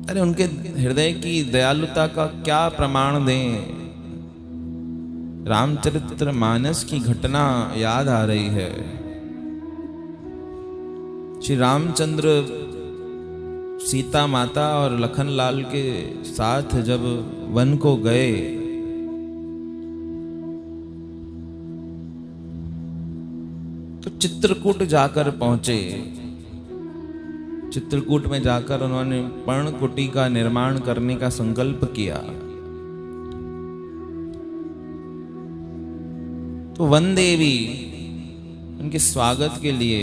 अरे उनके हृदय की दयालुता का क्या प्रमाण दें। रामचरितमानस की घटना याद आ रही है। श्री रामचंद्र सीता माता और लखन लाल के साथ जब वन को गए तो चित्रकूट जाकर पहुंचे। चित्रकूट में जाकर उन्होंने पर्णकुटी का निर्माण करने का संकल्प किया। तो वन देवी उनके स्वागत के लिए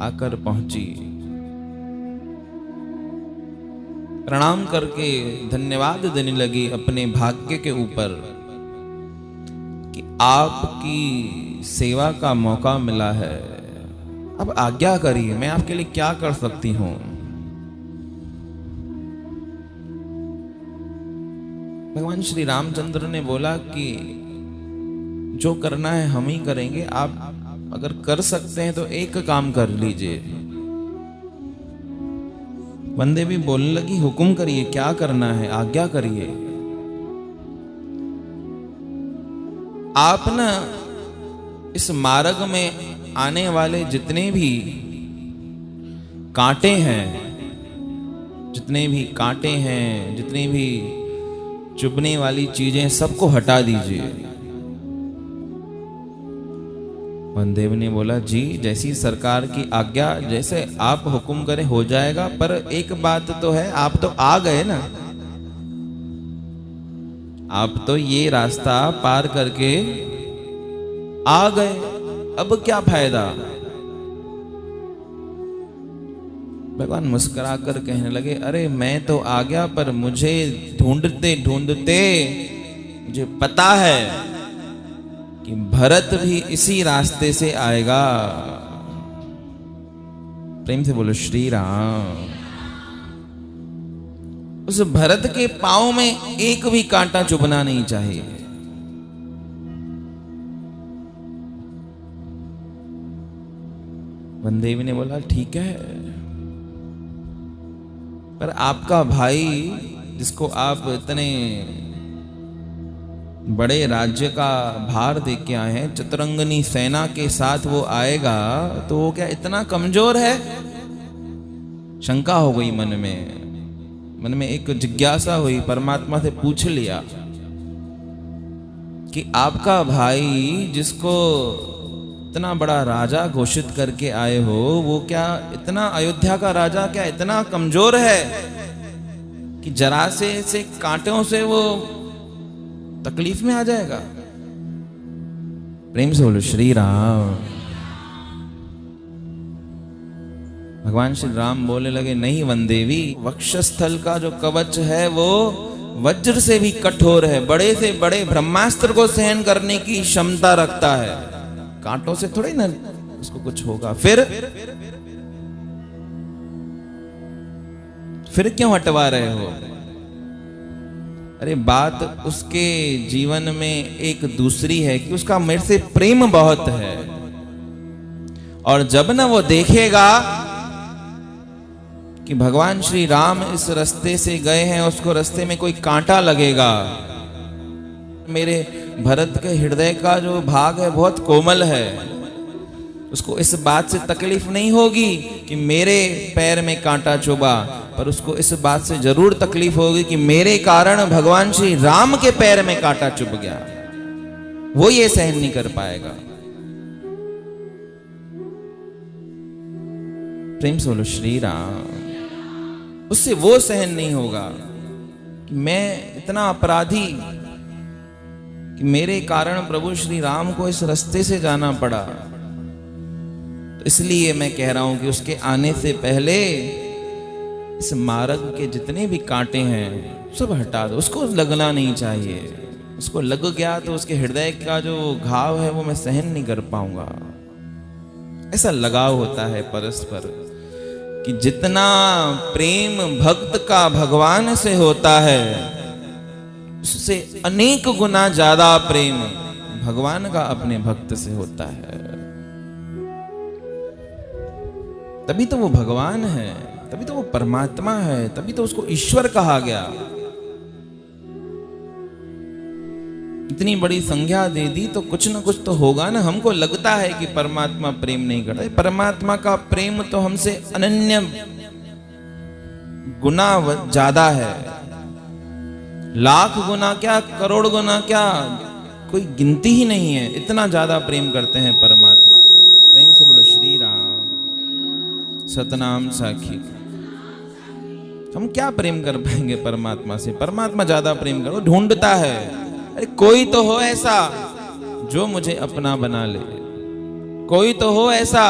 आकर पहुंची। प्रणाम करके धन्यवाद देने लगी अपने भाग्य के ऊपर कि आपकी सेवा का मौका मिला है। अब आज्ञा करिए, मैं आपके लिए क्या कर सकती हूं। भगवान श्री रामचंद्र ने बोला कि जो करना है हम ही करेंगे, आप अगर कर सकते हैं तो एक काम कर लीजिए। बंदे भी बोलने लगी, हुक्म करिए, क्या करना है, आज्ञा करिए। आप ना इस मार्ग में आने वाले जितने भी कांटे हैं, जितने भी चुभने वाली चीजें सबको हटा दीजिए। वनदेव ने बोला, जी जैसी सरकार की आज्ञा, जैसे आप हुक्म करें हो जाएगा, पर एक बात तो है, आप तो आ गए ना, आप तो ये रास्ता पार करके आ गए, अब क्या फायदा। भगवान मुस्कुराकर कहने लगे, अरे मैं तो आ गया, पर मुझे ढूंढते ढूंढते मुझे पता है कि भरत भी इसी रास्ते से आएगा। प्रेम से बोलो श्री राम। उस भरत के पांव में एक भी कांटा चुभना नहीं चाहिए। वनदेवी ने बोला, ठीक है, पर आपका भाई जिसको आप इतने बड़े राज्य का भार दे के आए हैं, चतुरंगनी सेना के साथ वो आएगा, तो वो क्या इतना कमजोर है। शंका हो गई मन में एक जिज्ञासा हुई। परमात्मा से पूछ लिया कि आपका भाई जिसको इतना बड़ा राजा घोषित करके आए हो, वो क्या इतना, अयोध्या का राजा क्या इतना कमजोर है कि जरा से कांटों से वो तकलीफ में आ जाएगा। प्रेम से बोलो श्री राम। भगवान श्री राम बोलने लगे, नहीं वनदेवी, वक्षस्थल का जो कवच है वो वज्र से भी कठोर है, बड़े से बड़े ब्रह्मास्त्र को सहन करने की क्षमता रखता है, कांटों से थोड़ी ना उसको कुछ होगा। फिर क्यों हटवा रहे हो। अरे बात उसके जीवन में एक दूसरी है कि उसका मेरे से प्रेम बहुत है, और जब ना वो देखेगा कि भगवान श्री राम इस रास्ते से गए हैं, उसको रास्ते में कोई कांटा लगेगा, मेरे भरत के हृदय का जो भाग है बहुत कोमल है, उसको इस बात से तकलीफ नहीं होगी कि मेरे पैर में कांटा चुभा, पर उसको इस बात से जरूर तकलीफ होगी कि मेरे कारण भगवान श्री राम के पैर में कांटा चुभ गया। वो ये सहन नहीं कर पाएगा। प्रेम से बोलो श्री राम। उससे वो सहन नहीं होगा कि मैं इतना अपराधी कि मेरे कारण प्रभु श्री राम को इस रास्ते से जाना पड़ा। तो इसलिए मैं कह रहा हूं कि उसके आने से पहले इस मार्ग के जितने भी कांटे हैं सब हटा दो। उसको लगना नहीं चाहिए। उसको लग गया तो उसके हृदय का जो घाव है वो मैं सहन नहीं कर पाऊंगा। ऐसा लगाव होता है परस्पर कि जितना प्रेम भक्त का भगवान से होता है उससे अनेक गुना ज्यादा प्रेम भगवान का अपने भक्त से होता है। तभी तो वो भगवान है। तभी तो वो परमात्मा है, तभी तो उसको ईश्वर कहा गया। इतनी बड़ी संज्ञा दे दी तो कुछ ना कुछ तो होगा ना। हमको लगता है कि परमात्मा प्रेम नहीं करता, परमात्मा का प्रेम तो हमसे अनन्य गुना ज्यादा है। लाख गुना क्या, करोड़ गुना क्या, कोई गिनती ही नहीं है। इतना ज्यादा प्रेम करते हैं परमात्मा। प्रेम से बोलो श्री राम सतनाम साखी। हम क्या प्रेम कर पाएंगे परमात्मा से? परमात्मा ज्यादा प्रेम करो, ढूंढता है। अरे कोई तो हो ऐसा जो मुझे अपना बना ले, कोई तो हो ऐसा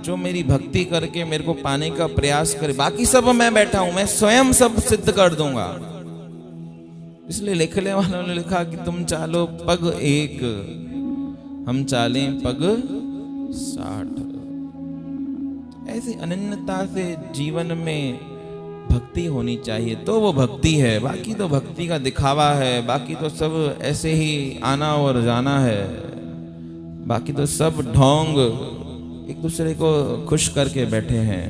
जो मेरी भक्ति करके मेरे को पाने का प्रयास करे। बाकी सब मैं बैठा हूं, मैं स्वयं सब सिद्ध कर दूंगा। इसलिए लिखने वालों ने लिखा कि तुम चालो पग एक, हम चालें पग 60। ऐसी अनन्यता से जीवन में भक्ति होनी चाहिए तो वो भक्ति है। बाकी तो भक्ति का दिखावा है, बाकी तो सब ऐसे ही आना और जाना है, बाकी तो सब ढोंग एक दूसरे को खुश करके बैठे हैं।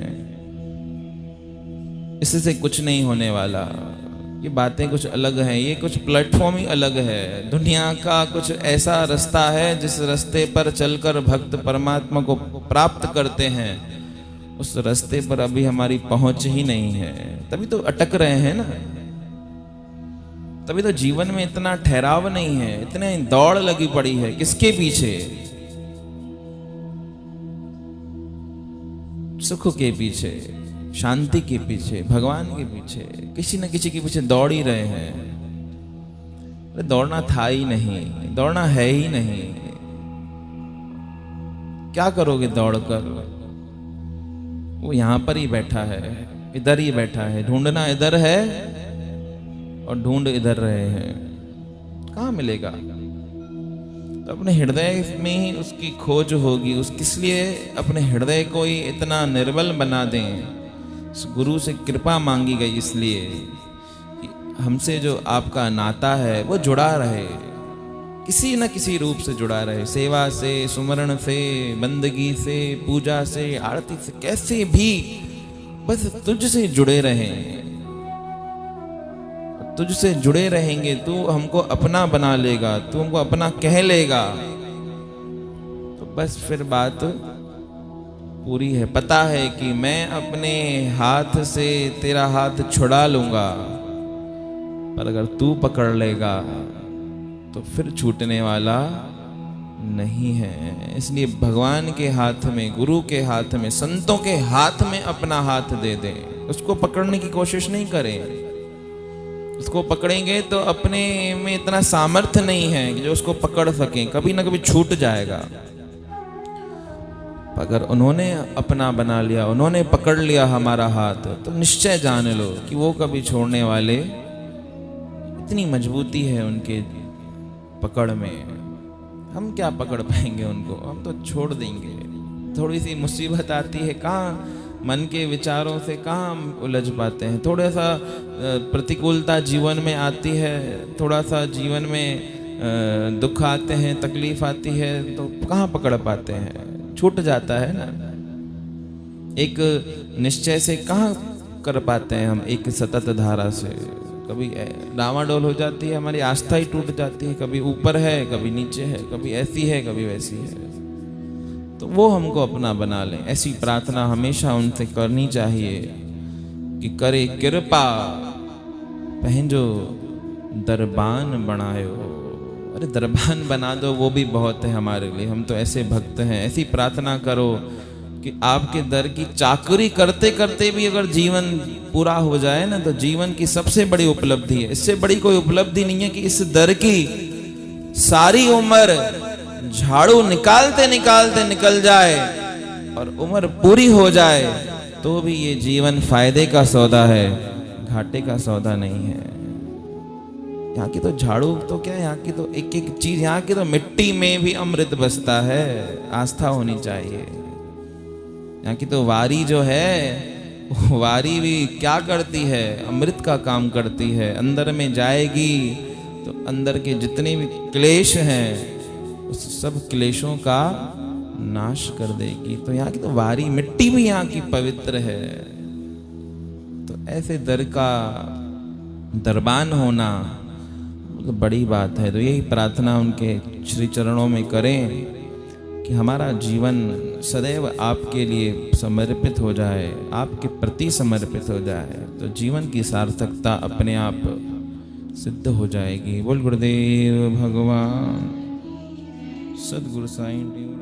इससे कुछ नहीं होने वाला। ये बातें कुछ अलग हैं, ये कुछ प्लेटफॉर्म ही अलग है। दुनिया का कुछ ऐसा रास्ता है जिस रास्ते पर चलकर भक्त परमात्मा को प्राप्त करते हैं, उस रास्ते पर अभी हमारी पहुंच ही नहीं है। तभी तो अटक रहे हैं ना, तभी तो जीवन में इतना ठहराव नहीं है, इतने दौड़ लगी पड़ी है। किसके पीछे? सुख के पीछे, शांति के पीछे, भगवान के पीछे, किसी न किसी के पीछे दौड़ ही रहे हैं। अरे दौड़ना था ही नहीं, दौड़ना है ही नहीं। क्या करोगे दौड़कर? वो यहां पर ही बैठा है, इधर ही बैठा है। ढूंढना इधर है और ढूंढ इधर रहे हैं। कहाँ मिलेगा? तो अपने हृदय में ही उसकी खोज होगी। किस लिए अपने हृदय को ही इतना निर्बल बना दें? उस गुरु से कृपा मांगी गई इसलिए कि हमसे जो आपका नाता है वो जुड़ा रहे, किसी न किसी रूप से जुड़ा रहे। सेवा से, सुमरण से, बंदगी से, पूजा से, आरती से, कैसे भी बस तुझसे जुड़े रहें। तुझसे जुड़े रहेंगे, तू हमको अपना बना लेगा, तू हमको अपना कह लेगा, तो बस फिर बात पूरी है। पता है कि मैं अपने हाथ से तेरा हाथ छुड़ा लूंगा, पर अगर तू पकड़ लेगा तो फिर छूटने वाला नहीं है। इसलिए भगवान के हाथ में, गुरु के हाथ में, संतों के हाथ में अपना हाथ दे दें। उसको पकड़ने की कोशिश नहीं करें। उसको पकड़ेंगे तो अपने में इतना सामर्थ्य नहीं है कि जो उसको पकड़ सकें, कभी ना कभी छूट जाएगा। अगर उन्होंने अपना बना लिया, उन्होंने पकड़ लिया हमारा हाथ, तो निश्चय जान लो कि वो कभी छोड़ने वाले, इतनी मजबूती है उनके पकड़ में। हम क्या पकड़ पाएंगे उनको? हम तो छोड़ देंगे। थोड़ी सी मुसीबत आती है, कहाँ मन के विचारों से कहाँ हम उलझ पाते हैं। थोड़ा सा प्रतिकूलता जीवन में आती है, थोड़ा सा जीवन में दुख आते हैं, तकलीफ आती है, तो कहाँ पकड़ पाते हैं? छूट जाता है ना। एक निश्चय से कहाँ कर पाते हैं हम, एक सतत धारा से। कभी डावाडोल हो जाती है, हमारी आस्था ही टूट जाती है। कभी ऊपर है, कभी नीचे है, कभी ऐसी है, कभी वैसी है। तो वो हमको अपना बना लें, ऐसी प्रार्थना हमेशा उनसे करनी चाहिए कि करे कृपा पहंजो दरबान बनायो। अरे दरबान बना दो, वो भी बहुत है हमारे लिए। हम तो ऐसे भक्त हैं। ऐसी प्रार्थना करो कि आपके दर की चाकरी करते करते भी अगर जीवन पूरा हो जाए ना, तो जीवन की सबसे बड़ी उपलब्धि है। इससे बड़ी कोई उपलब्धि नहीं है कि इस दर की सारी उम्र झाड़ू निकालते निकालते निकल जाए और उम्र पूरी हो जाए, तो भी ये जीवन फायदे का सौदा है, घाटे का सौदा नहीं है। यहाँ की तो झाड़ू तो क्या है, यहाँ की तो एक एक चीज, यहाँ की तो मिट्टी में भी अमृत बसता है। आस्था होनी चाहिए। यहाँ की तो वारी जो है, वारी भी क्या करती है? अमृत का काम करती है। अंदर में जाएगी तो अंदर के जितने भी क्लेश हैं, उस सब क्लेशों का नाश कर देगी। तो यहाँ की तो वारी, मिट्टी भी यहाँ की पवित्र है। तो ऐसे दर का दरबान होना तो बड़ी बात है। तो यही प्रार्थना उनके श्री चरणों में करें कि हमारा जीवन सदैव आपके लिए समर्पित हो जाए, आपके प्रति समर्पित हो जाए, तो जीवन की सार्थकता अपने आप सिद्ध हो जाएगी। बोल गुरुदेव भगवान सद्गुरु साईं।